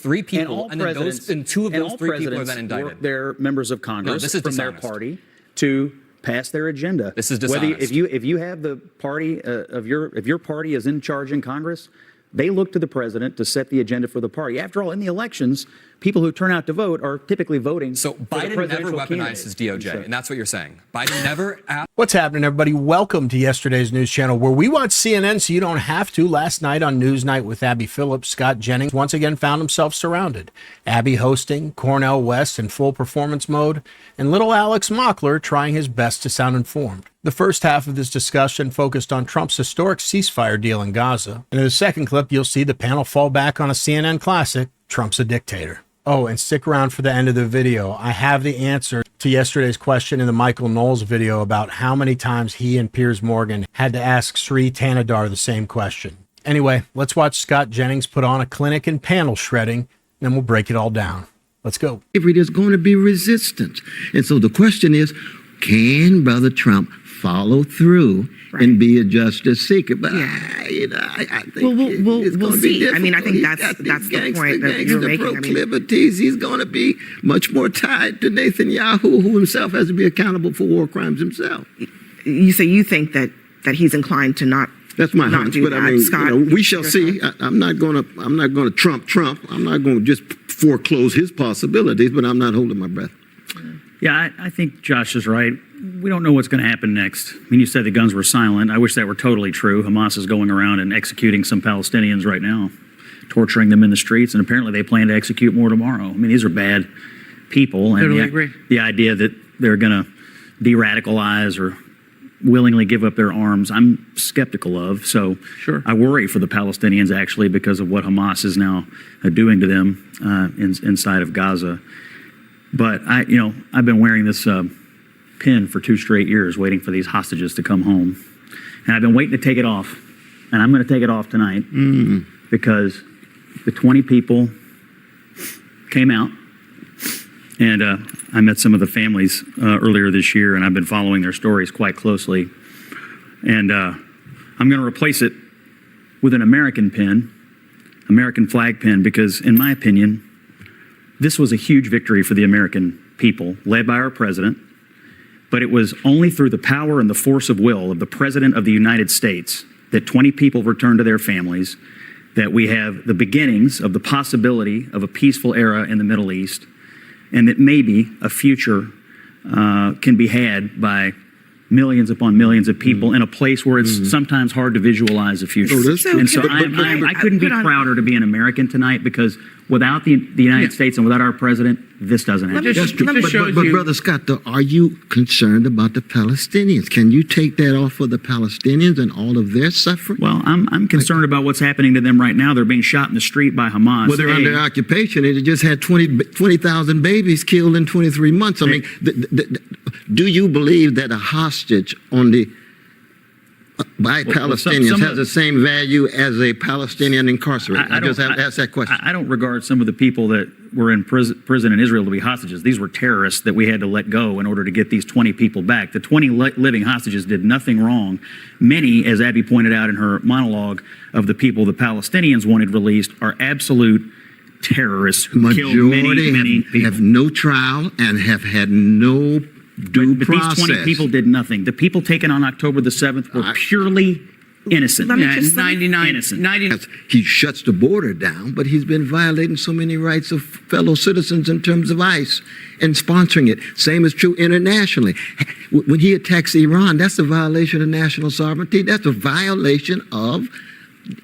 three people, and then two of those three people are then indicted. Work their members of Congress this is from their dishonest. party to pass their agenda. This is dishonest. If you have the party if your party is in charge in Congress, they look to the president to set the agenda for the party. After all, in the elections, people who turn out to vote are typically voting. So Biden never weaponized his DOJ, and that's what you're saying. Biden never asked. What's happening, everybody? Welcome to yesterday's news channel, where we watch CNN so you don't have to. Last night on NewsNight with Abby Phillip, Scott Jennings once again found himself surrounded. Abby hosting, Cornel West in full performance mode, and little Alex Mockler trying his best to sound informed. The first half of this discussion focused on Trump's historic ceasefire deal in Gaza. And in the second clip, you'll see the panel fall back on a CNN classic, Trump's a dictator. Oh, and stick around for the end of the video. I have the answer to yesterday's question in the Michael Knowles video about how many times he and Piers Morgan had to ask Sri Tanadar the same question. Anyway, let's watch Scott Jennings put on a clinic and panel shredding, and then we'll break it all down. Let's go. There's going to be resistance. And so the question is, can Brother Trump follow through and be a justice seeker? But I think we'll see. I mean, I think that's the point that you're making. Proclivities. He's going to be much more tied to Netanyahu, who himself has to be accountable for war crimes himself. You say you think that he's inclined to not. That's my hunch, but I mean, Scott, we shall see. I'm not going to Trump. I'm not going to just foreclose his possibilities, but I'm not holding my breath. Yeah, I think Josh is right. We don't know what's going to happen next. I mean, you said the guns were silent. I wish that were totally true. Hamas is going around and executing some Palestinians right now, torturing them in the streets, and apparently they plan to execute more tomorrow. I mean, these are bad people. And totally agree. The idea that they're going to de-radicalize or willingly give up their arms, I'm skeptical of. So Sure. I worry for the Palestinians, actually, because of what Hamas is now doing to them inside of Gaza. But I've been wearing this pin for 2 straight years, waiting for these hostages to come home, and I've been waiting to take it off, and I'm going to take it off tonight because the 20 people came out, and I met some of the families earlier this year, and I've been following their stories quite closely, and I'm going to replace it with an American pin, American flag pin, because in my opinion, this was a huge victory for the American people, led by our president, but it was only through the power and the force of will of the President of the United States that 20 people returned to their families, that we have the beginnings of the possibility of a peaceful era in the Middle East, and that maybe a future can be had by millions upon millions of people in a place where it's sometimes hard to visualize a future. I couldn't be prouder to be an American tonight, because without the United States and without our president, this doesn't happen. But Brother Scott, though, are you concerned about the Palestinians? Can you take that off for the Palestinians and all of their suffering? Well, I'm concerned about what's happening to them right now. They're being shot in the street by Hamas. Well, they're under occupation, and it just had 20,000 babies killed in 23 months. I mean, do you believe that a hostage on the by Palestinians has the same value as a Palestinian incarcerated? I just have to ask that question. I don't regard some of the people that were in prison in Israel to be hostages. These were terrorists that we had to let go in order to get these 20 people back. The 20 living hostages did nothing wrong. Many, as Abby pointed out in her monologue, of the people the Palestinians wanted released are absolute terrorists who killed many people. Have no trial and have had no due process. These 20 people did nothing. The people taken on October the 7th were purely innocent. 99 innocent. He shuts the border down, but he's been violating so many rights of fellow citizens in terms of ICE and sponsoring it. Same is true internationally. When he attacks Iran, that's a violation of national sovereignty. That's a violation of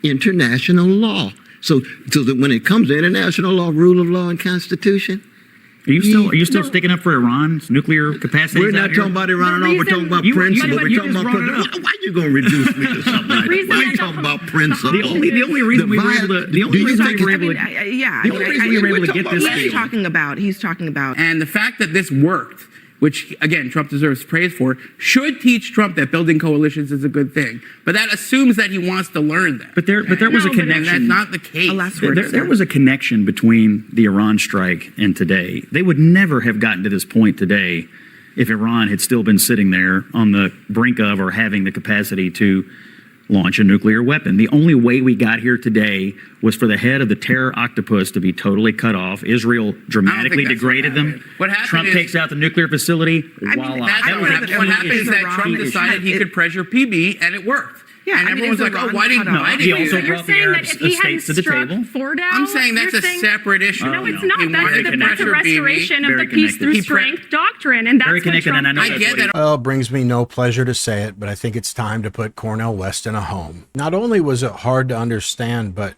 international law. So that when it comes to international law, rule of law, and constitution, Are you still sticking up for Iran's nuclear capacity? We're not talking about Iran at all. We're talking about principle. We're talking about principle. Why are you going to reduce me to something like that? Why are you talking about principle? The only reason we were able to get this deal. He's talking about. And the fact that this worked, which, again, Trump deserves praise for, should teach Trump that building coalitions is a good thing. But that assumes that he wants to learn that. But there was a connection. That's not the case. There was a connection between the Iran strike and today. They would never have gotten to this point today if Iran had still been sitting there on the brink of or having the capacity to launch a nuclear weapon. The only way we got here today was for the head of the terror octopus to be totally cut off. Israel dramatically that's degraded what them. happened. What happened Trump is- takes out the nuclear facility. I mean, Voila. that's That was what a happened. What key happened is issue. that Trump decided he could pressure PB, and it worked. Yeah, and I mean, everyone's is like, Iran "Oh, why didn't cut off? Biden He do also that?" You're brought the saying that Arab if he hadn't states to the struck table. Fordow, I'm saying that's you're a saying, separate issue. No, it's no. not. He That's wanted to the pressure PB. restoration of Very the peace through connected. strength doctrine, and that's Very what connected, Trump and I know I get that. Well, it brings me no pleasure to say it, but I think it's time to put Cornel West in a home. Not only was it hard to understand, but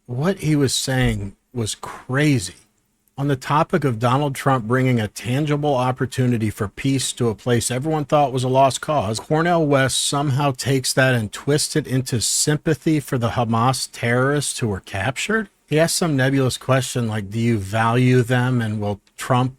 what he was saying was crazy. On the topic of Donald Trump bringing a tangible opportunity for peace to a place everyone thought was a lost cause, Cornel West somehow takes that and twists it into sympathy for the Hamas terrorists who were captured. He asked some nebulous question like, do you value them, and will Trump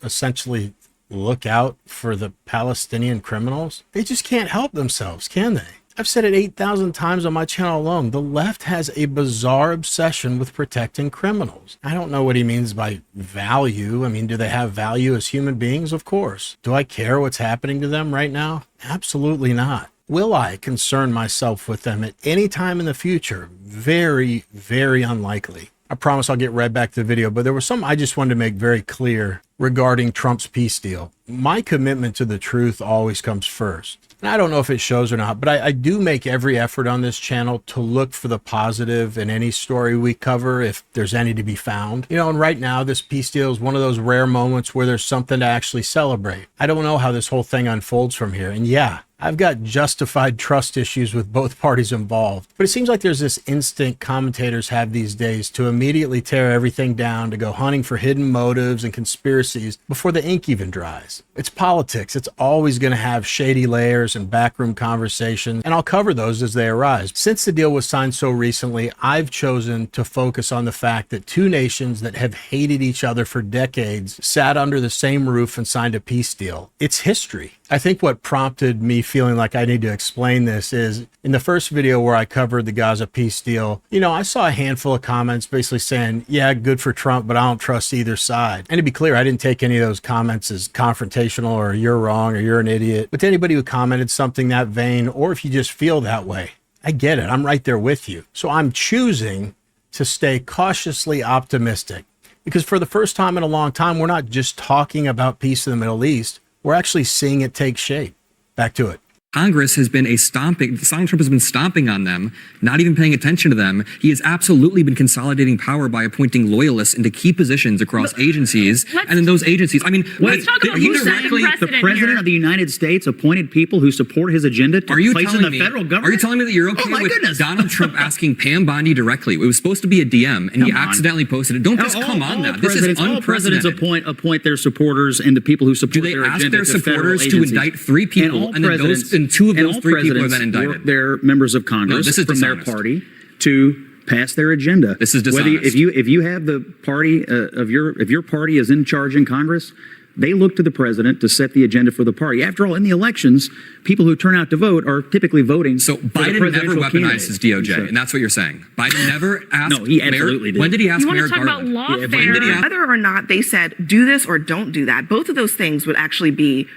essentially look out for the Palestinian criminals? They just can't help themselves, can they? I've said it 8,000 times on my channel alone. The left has a bizarre obsession with protecting criminals. I don't know what he means by value. I mean, do they have value as human beings? Of course. Do I care what's happening to them right now? Absolutely not. Will I concern myself with them at any time in the future? Very, very unlikely. I promise I'll get right back to the video, but there was something I just wanted to make very clear regarding Trump's peace deal. My commitment to the truth always comes first. And I don't know if it shows or not, but I do make every effort on this channel to look for the positive in any story we cover, if there's any to be found. You know, and right now, this peace deal is one of those rare moments where there's something to actually celebrate. I don't know how this whole thing unfolds from here. And yeah, I've got justified trust issues with both parties involved, but it seems like there's this instinct commentators have these days to immediately tear everything down, to go hunting for hidden motives and conspiracies before the ink even dries. It's politics. It's always going to have shady layers and backroom conversations, and I'll cover those as they arise. Since the deal was signed so recently, I've chosen to focus on the fact that two nations that have hated each other for decades sat under the same roof and signed a peace deal. It's history. I think what prompted me feeling like I need to explain this is in the first video where I covered the Gaza peace deal, you know, I saw a handful of comments basically saying, yeah, good for Trump, but I don't trust either side. And to be clear, I didn't take any of those comments as confrontational or you're wrong or you're an idiot. But to anybody who commented something that vain, or if you just feel that way, I get it. I'm right there with you. So I'm choosing to stay cautiously optimistic, because for the first time in a long time, we're not just talking about peace in the Middle East. We're actually seeing it take shape. Back to it. Congress has been Donald Trump has been stomping on them, not even paying attention to them. He has absolutely been consolidating power by appointing loyalists into key positions across agencies. And then those agencies, I mean, Let's talk about who's setting precedent The president here. of the United States appointed people who support his agenda to are you place in telling the me, federal government? Are you telling me that you're okay my with goodness. Donald Trump asking Pam Bondi directly? It was supposed to be a DM, and he Come on. accidentally posted it. Don't just come on now. This is All presidents unprecedented. appoint their supporters and the people who support Do they their ask agenda their to federal supporters to agencies. indict three people, and then two of those three people are then indicted? Work their members of Congress this is from their dishonest. party to pass their agenda. This is Whether dishonest. if you have the party if your party is in charge in Congress, they look to the president to set the agenda for the party. After all, in the elections, people who turn out to vote are typically voting. So for the Biden never presidential weaponized his candidate. DOJ, and that's what you're saying. Biden never asked. No, he absolutely did. When did he ask You want Mayor to talk about Garland? lawfare? When did he ask? Whether or not they said do this or don't do that, both of those things would actually be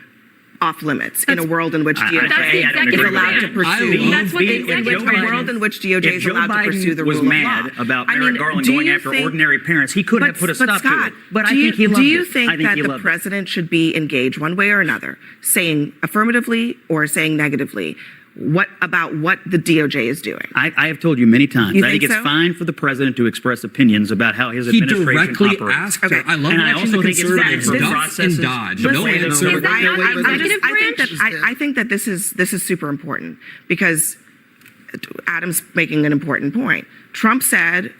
off limits in a world in which DOJ That's the is executive allowed to branch. pursue. That's what the in executive a branch world in which DOJ If is Joe allowed to pursue the Biden was rule mad of law. about I Merrick mean, Garland do going you after think- ordinary parents, he could have put a stop to Scott, it. But I do you- think he loved Do you it. think I think that he the loved it. president should be engaged one way or another, saying affirmatively or saying negatively, about what the DOJ is doing? I have told you many times. You I think think it's so? fine for the president to express opinions about how his He administration directly operates. asked Okay. her. I love And I watching also the think it's conservatives fine for duck processes. and dodge. Listen, No answer. is that not I think that this is super important, because Adam's making an important point. Trump said,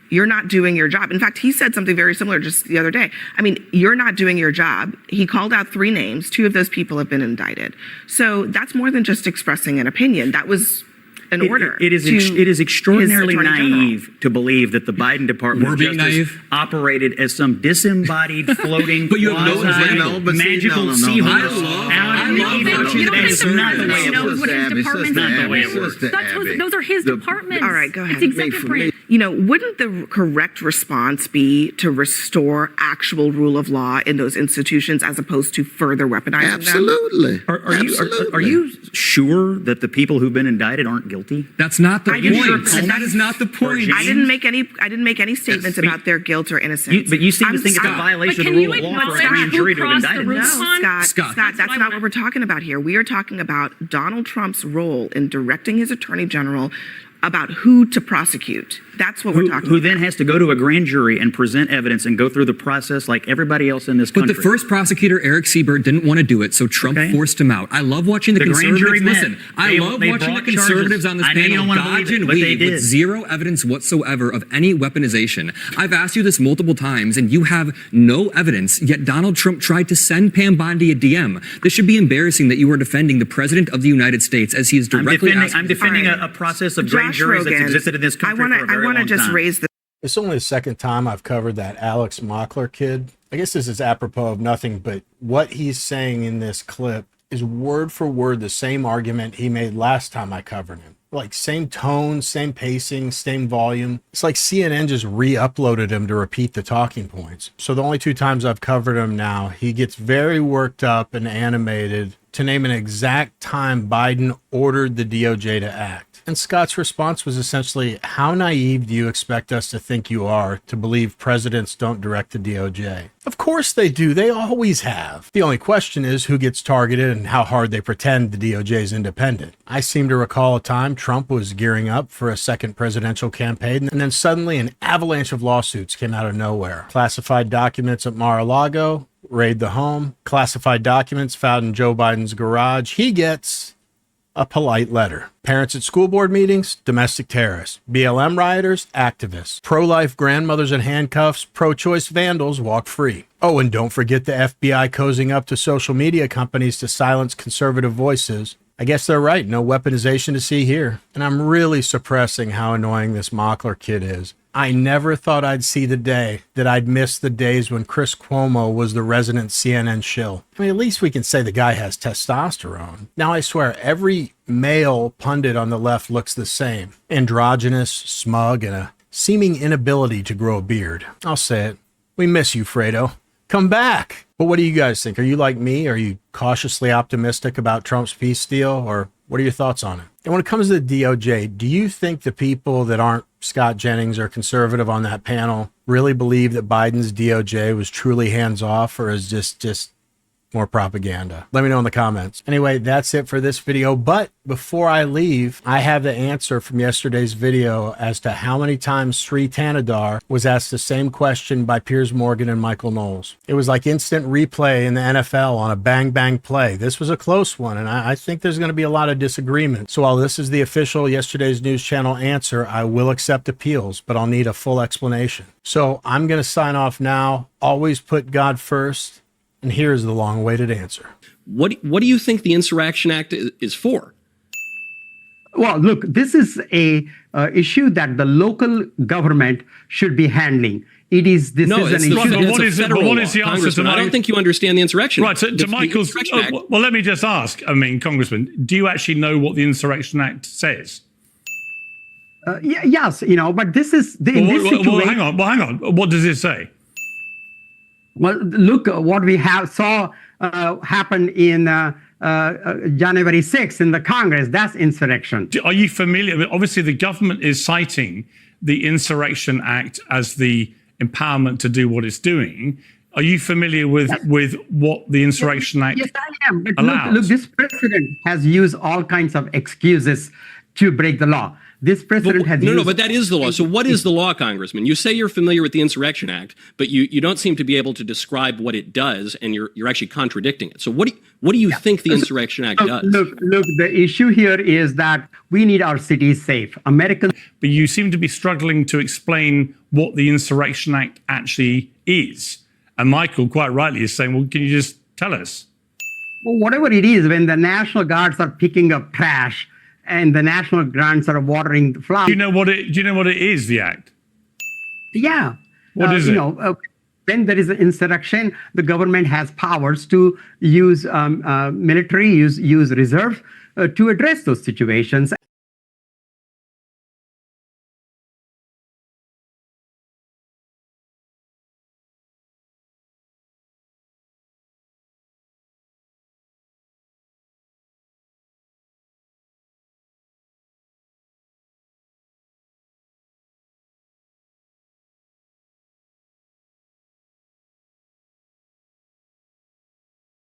you're not doing your job. In fact, he said something very similar just the other day. I mean, you're not doing your job. He called out 3 names. 2 of those people have been indicted. So that's more than just expressing an opinion. That was an order. It is to extraordinarily his Attorney General. naive to believe that the Biden Department We're of being Justice naive? operated as some disembodied, floating, But you have no quasi- example. But see, magical no. seahorse. I love watching You the don't think the conservatives. president knows what his Abby, department's Sister Abby, doing? Sister Those are his departments. All right, go ahead. It's executive For branch. me- You know, wouldn't the correct response be to restore actual rule of law in those institutions as opposed to further weaponizing them? Absolutely. Are you sure that the people who've been indicted aren't guilty? guilty? That's not the I didn't- point. That is not the point. I didn't make any statements about their guilt or innocence. But you seem to think it's a violation of the rule of law for a grand jury to indict him. No, Scott, Scott. that's not what we're talking about here. We are talking about Donald Trump's role in directing his attorney general about who to prosecute. That's what we're talking Who about. then has to go to a grand jury and present evidence and go through the process like everybody else in this But country. the first prosecutor, Eric Siebert, didn't want to do it, so Trump forced him out. I love watching the grand conservatives. jury met. Listen, I love They watching the brought conservatives charges. on this I know you panel don't wanna dodge believe it, and but they weave with did. zero evidence whatsoever of any weaponization. I've asked you this multiple times, and you have no evidence, yet Donald Trump tried to send Pam Bondi a DM. This should be embarrassing that you are defending the President of the United States as he is directly asking. I'm defending All right. a process of grand Josh juries that's Rogan, existed in this country for a very I want to long just time. raise the It's only the second time I've covered that Alex Mockler kid. I guess this is apropos of nothing, but what he's saying in this clip is word for word the same argument he made last time I covered him. Like same tone, same pacing, same volume. It's like CNN just re-uploaded him to repeat the talking points. So the only two times I've covered him now, he gets very worked up and animated to name an exact time Biden ordered the DOJ to act. And Scott's response was essentially, how naive do you expect us to think you are to believe presidents don't direct the DOJ? Of course they do. They always have. The only question is who gets targeted and how hard they pretend the DOJ is independent. I seem to recall a time Trump was gearing up for a second presidential campaign, and then suddenly an avalanche of lawsuits came out of nowhere. Classified documents at Mar-a-Lago, raid the home, classified documents found in Joe Biden's garage. He gets a polite letter. Parents at school board meetings, domestic terrorists. BLM rioters, activists. Pro-life grandmothers in handcuffs, pro-choice vandals walk free. Oh, and don't forget the FBI cozying up to social media companies to silence conservative voices. I guess they're right. No weaponization to see here. And I'm really suppressing how annoying this Mockler kid is. I never thought I'd see the day that I'd miss the days when Chris Cuomo was the resident CNN shill. I mean, at least we can say the guy has testosterone. Now, I swear, every male pundit on the left looks the same. Androgynous, smug, and a seeming inability to grow a beard. I'll say it. We miss you, Fredo. Come back. But what do you guys think? Are you like me? Are you cautiously optimistic about Trump's peace deal? Or what are your thoughts on it? And when it comes to the DOJ, do you think the people that aren't Scott Jennings or conservative on that panel really believe that Biden's DOJ was truly hands-off, or is just more propaganda? Let me know in the comments. Anyway, that's it for this video. But before I leave, I have the answer from yesterday's video as to how many times Sri Tanadar was asked the same question by Piers Morgan and Michael Knowles. It was like instant replay in the NFL on a bang play. This was a close one, and I think there's going to be a lot of disagreement. So while this is the official Yesterday's News Channel answer, I will accept appeals, but I'll need a full explanation. So I'm going to sign off now. Always put God first. And here's the long-awaited answer. What do you think the Insurrection Act is for? Well, look, this is a issue that the local government should be handling. It is this No, is it's an the, issue. it's what a is it- federal what is the law, answer to Congressman. I my- don't think you understand the Insurrection Right, Act. to The Michael's. Insurrection Act- Well, let me just ask. I mean, Congressman, do you actually know what the Insurrection Act says? Yes, but this is in this situation. Well, hang on. What does it say? Well, look what we saw happen in January 6th in the Congress. That's insurrection. Are you familiar? Obviously, the government is citing the Insurrection Act as the empowerment to do what it's doing. Are you familiar with what the Insurrection Act Yes, I am. But allows? look, this president has used all kinds of excuses to break the law. This president has used... No, but that is the law. So what is the law, Congressman? You say you're familiar with the Insurrection Act, but you don't seem to be able to describe what it does, and you're actually contradicting it. So what do you think the Insurrection Act does? Look, the issue here is that we need our cities safe. Americans... But you seem to be struggling to explain what the Insurrection Act actually is. And Michael, quite rightly, is saying, well, can you just tell us? Well, whatever it is, when the National Guards are picking up trash and the National Guards are watering the flowers... Do you know what it is, the Act? Yeah. What is it? When there is an insurrection, the government has powers to use military, use reserve to address those situations.